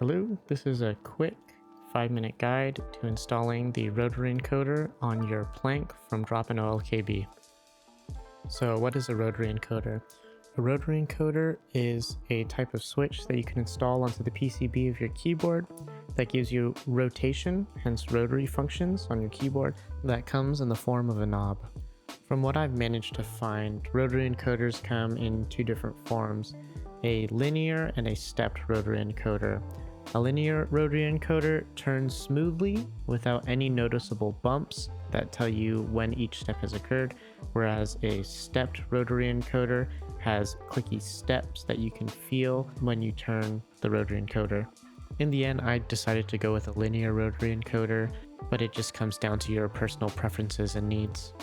Hello, this is a quick 5-minute guide to installing the Rotary Encoder on your Planck from Drop-in OLKB. So what is a Rotary Encoder? A Rotary Encoder is a type of switch that you can install onto the PCB of your keyboard that gives you rotation, hence rotary functions on your keyboard, that comes in the form of a knob. From what I've managed to find, Rotary Encoders come in two different forms, a linear and a stepped Rotary Encoder. A linear Rotary Encoder turns smoothly without any noticeable bumps that tell you when each step has occurred, whereas a stepped Rotary Encoder has clicky steps that you can feel when you turn the Rotary Encoder. In the end, I decided to go with a linear Rotary Encoder, but it just comes down to your personal preferences and needs.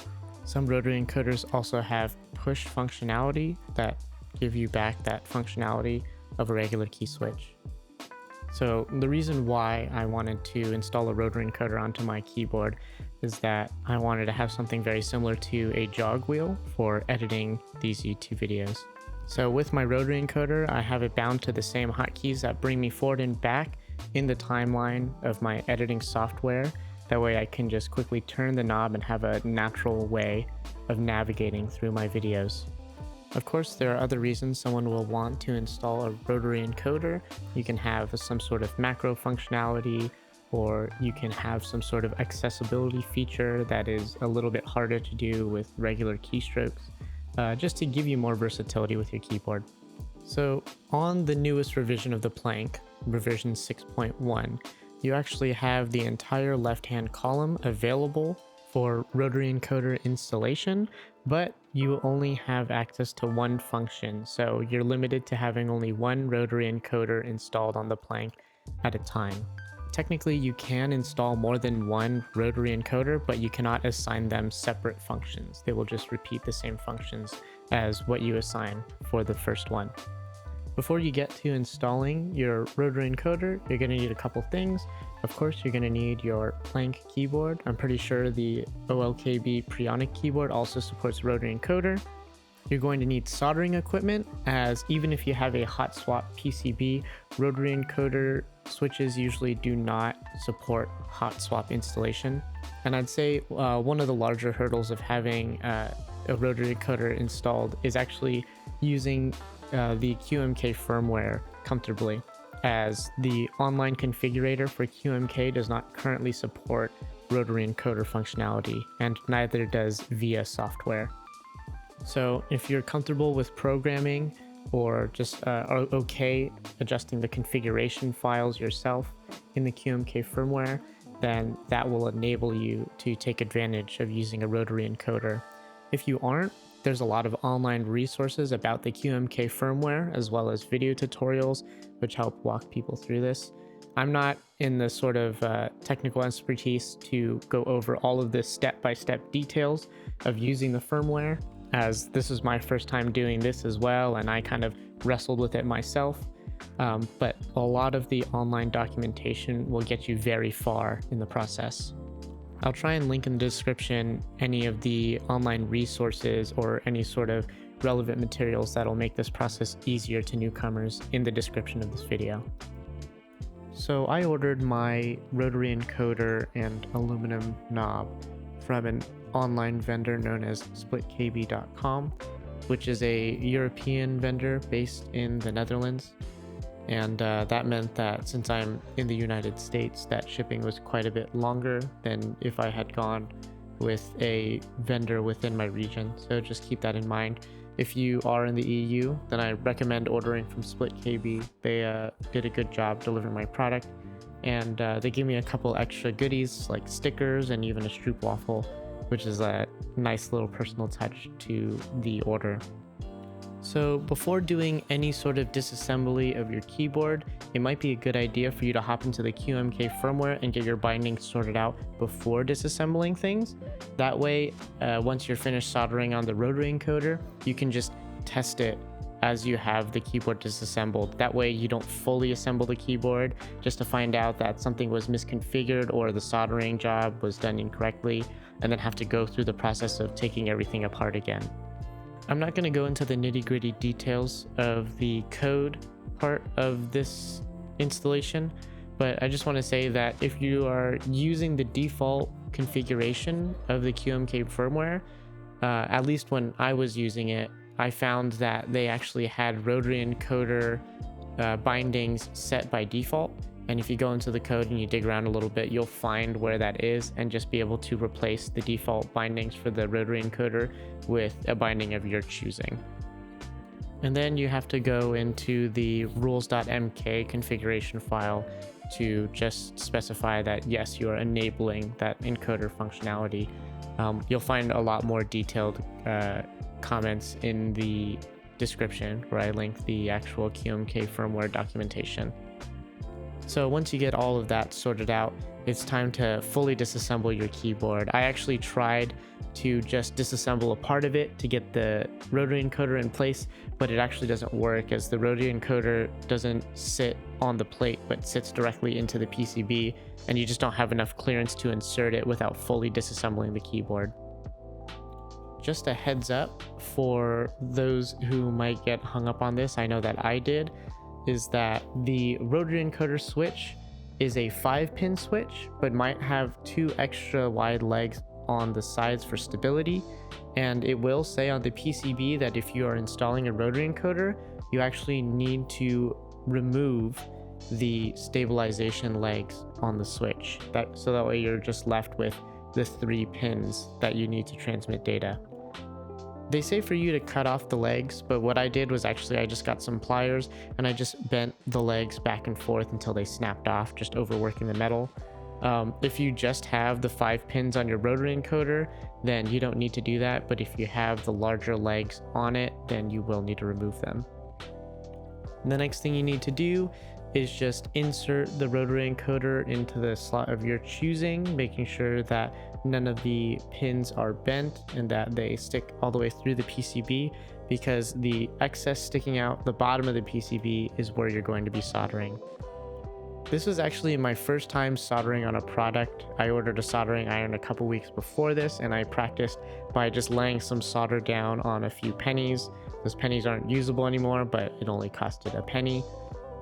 Some Rotary Encoders also have push functionality that give you back that functionality of a regular key switch. So the reason why I wanted to install a Rotary Encoder onto my keyboard is that I wanted to have something very similar to a jog wheel for editing these YouTube videos. So with my Rotary Encoder, I have it bound to the same hotkeys that bring me forward and back in the timeline of my editing software. That way I can just quickly turn the knob and have a natural way of navigating through my videos. Of course, there are other reasons someone will want to install a Rotary Encoder. You can have some sort of macro functionality, or you can have some sort of accessibility feature that is a little bit harder to do with regular keystrokes, just to give you more versatility with your keyboard. So on the newest revision of the Planck, revision 6.1, you actually have the entire left-hand column available for Rotary Encoder installation, but you only have access to one function, so you're limited to having only one Rotary Encoder installed on the Planck at a time. Technically, you can install more than one Rotary Encoder, but you cannot assign them separate functions. They will just repeat the same functions as what you assign for the first one. Before you get to installing your Rotary Encoder, you're going to need a couple things. Of course, you're going to need your Planck keyboard. I'm pretty sure the OLKB Planck keyboard also supports Rotary Encoder. You're going to need soldering equipment, as even if you have a hot swap PCB, Rotary Encoder switches usually do not support hot swap installation. And I'd say one of the larger hurdles of having a Rotary Encoder installed is actually using the QMK firmware comfortably, as the online configurator for QMK does not currently support Rotary Encoder functionality, and neither does VIA software. So if you're comfortable with programming or just are okay adjusting the configuration files yourself in the QMK firmware, then that will enable you to take advantage of using a Rotary Encoder. If you aren't, there's a lot of online resources about the QMK firmware, as well as video tutorials which help walk people through this. I'm not in the sort of technical expertise to go over all of the step-by-step details of using the firmware, as this is my first time doing this as well, and I kind of wrestled with it myself. But a lot of the online documentation will get you very far in the process. I'll try and link in the description any of the online resources or any sort of relevant materials that'll make this process easier to newcomers in the description of this video. So I ordered my Rotary Encoder and aluminum knob from an online vendor known as splitkb.com, which is a European vendor based in the Netherlands. And that meant that since I'm in the United States, that shipping was quite a bit longer than if I had gone with a vendor within my region. So just keep that in mind. If you are in the EU, then I recommend ordering from SplitKB. They did a good job delivering my product, and they gave me a couple extra goodies like stickers and even a stroopwafel, which is a nice little personal touch to the order. So before doing any sort of disassembly of your keyboard, it might be a good idea for you to hop into the QMK firmware and get your bindings sorted out before disassembling things. That way, once you're finished soldering on the Rotary Encoder, you can just test it as you have the keyboard disassembled. That way you don't fully assemble the keyboard just to find out that something was misconfigured or the soldering job was done incorrectly, and then have to go through the process of taking everything apart again. I'm not going to go into the nitty-gritty details of the code part of this installation, but I just want to say that if you are using the default configuration of the QMK firmware, at least when I was using it, I found that they actually had rotary encoder bindings set by default. And if you go into the code and you dig around a little bit, you'll find where that is and just be able to replace the default bindings for the rotary encoder with a binding of your choosing. And then you have to go into the rules.mk configuration file to just specify that yes, you are enabling that encoder functionality. You'll find a lot more detailed comments in the description where I link the actual QMK firmware documentation. So once you get all of that sorted out, it's time to fully disassemble your keyboard. I actually tried to just disassemble a part of it to get the rotary encoder in place, but it actually doesn't work, as the rotary encoder doesn't sit on the plate but sits directly into the PCB, and you just don't have enough clearance to insert it without fully disassembling the keyboard. Just a heads up for those who might get hung up on this, I know that I did, is that the rotary encoder switch is a 5-pin switch, but might have 2 extra wide legs on the sides for stability. And it will say on the PCB that if you are installing a rotary encoder, you actually need to remove the stabilization legs on the switch. So that way you're just left with the 3 pins that you need to transmit data. They say for you to cut off the legs, but what I did was actually I just got some pliers and I just bent the legs back and forth until they snapped off, just overworking the metal. If you just have the 5 pins on your rotary encoder, then you don't need to do that, but if you have the larger legs on it, then you will need to remove them. And the next thing you need to do is just insert the rotary encoder into the slot of your choosing, making sure that none of the pins are bent and that they stick all the way through the PCB, because the excess sticking out the bottom of the PCB is where you're going to be soldering. This was actually my first time soldering on a product. I ordered a soldering iron a couple weeks before this, and I practiced by just laying some solder down on a few pennies. Those pennies aren't usable anymore, but it only costed a penny.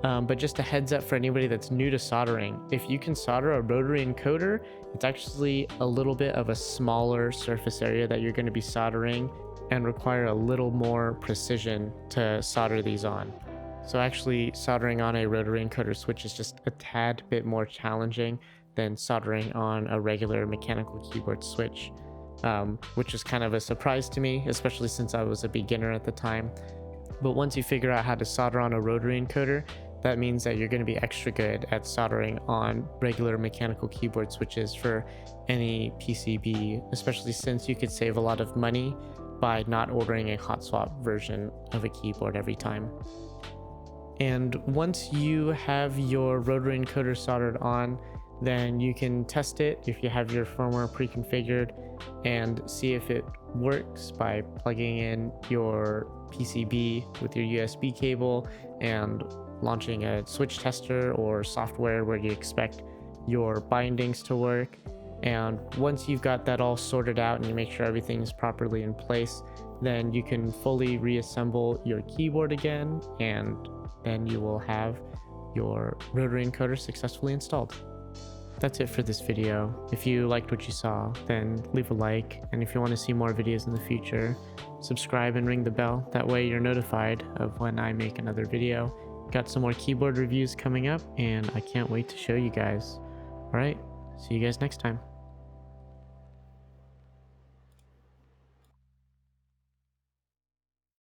But just a heads up for anybody that's new to soldering, if you can solder a rotary encoder, it's actually a little bit of a smaller surface area that you're going to be soldering and require a little more precision to solder these on. So actually soldering on a rotary encoder switch is just a tad bit more challenging than soldering on a regular mechanical keyboard switch, which is kind of a surprise to me, especially since I was a beginner at the time. But once you figure out how to solder on a rotary encoder, that means that you're going to be extra good at soldering on regular mechanical keyboard switches for any PCB, especially since you could save a lot of money by not ordering a hot swap version of a keyboard every time. And once you have your rotary encoder soldered on, then you can test it if you have your firmware pre-configured and see if it works by plugging in your PCB with your USB cable and launching a switch tester or software where you expect your bindings to work. And once you've got that all sorted out and you make sure everything's properly in place, then you can fully reassemble your keyboard again, and then you will have your rotary encoder successfully installed. That's it for this video. If you liked what you saw, then leave a like, and if you want to see more videos in the future, subscribe and ring the bell. That way you're notified of when I make another video. Got some more keyboard reviews coming up, and I can't wait to show you guys. Alright, see you guys next time.